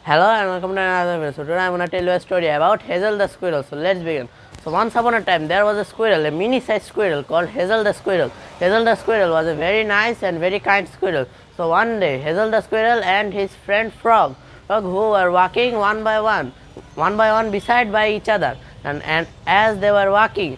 Hello and welcome to another video. So today I'm going to tell you a story about Hazel the squirrel. So let's begin. So once upon a time there was a squirrel, a mini-sized squirrel called Hazel the squirrel. Hazel the squirrel was a very nice and very kind squirrel. So one day Hazel the squirrel and his friend Frog who were walking one by one beside by each other. And as they were walking,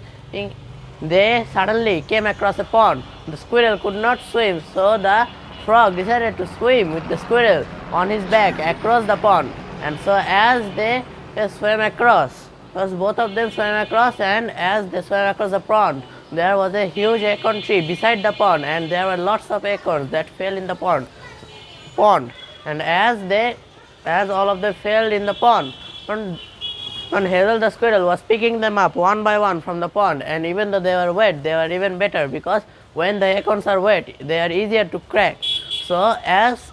they suddenly came across a pond. The squirrel could not swim, so the Frog decided to swim with the squirrel on his back across the pond. And so as they swam across, because both of them swam across, and as they swam across the pond, there was a huge acorn tree beside the pond, and there were lots of acorns that fell in the pond. And as all of them fell in the pond, and Hazel the squirrel was picking them up one by one from the pond, and even though they were wet, they were even better, because when the acorns are wet, they are easier to crack. So as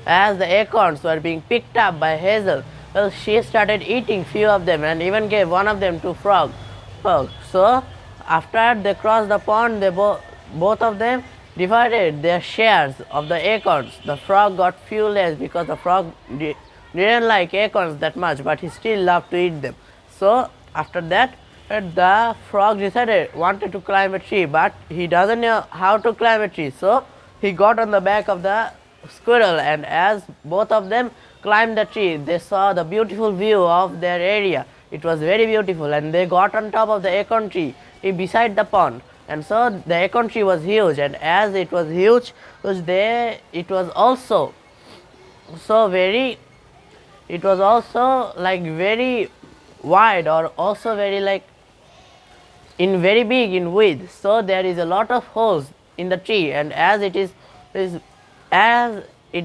as the acorns were being picked up by Hazel, well, she started eating few of them and even gave one of them to Frog. So after they crossed the pond, they both of them divided their shares of the acorns. The Frog got few less because the Frog didn't like acorns that much, but he still loved to eat them. So after that, the Frog wanted to climb a tree, but he doesn't know how to climb a tree. So he got on the back of the squirrel, and as both of them climbed the tree, they saw the beautiful view of their area. It was very beautiful, and they got on top of the acorn tree beside the pond. And so the acorn tree was huge, and as it was huge, it was also like very wide, or also very very big in width. So there is a lot of holes in the tree, and as it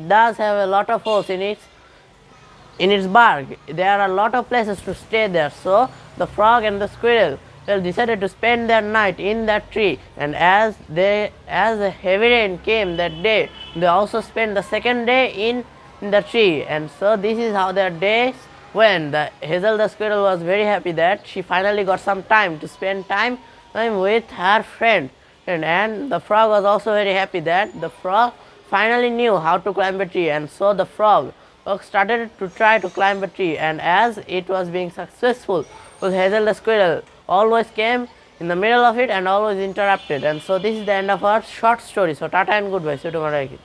does have a lot of holes in its bark, there are a lot of places to stay there. So the Frog and the squirrel decided to spend their night in that tree, and as the heavy rain came that day, they also spent the second day in the tree. And so this is how their days went. The Hazel the squirrel was very happy that she finally got some time to spend time with her friend, and the Frog was also very happy that the Frog finally knew how to climb a tree. And so the Frog started to try to climb a tree, and as it was being successful, Hazel the squirrel always came in the middle of it and always interrupted. And so this is the end of our short story. So tata and goodbye. See you tomorrow again.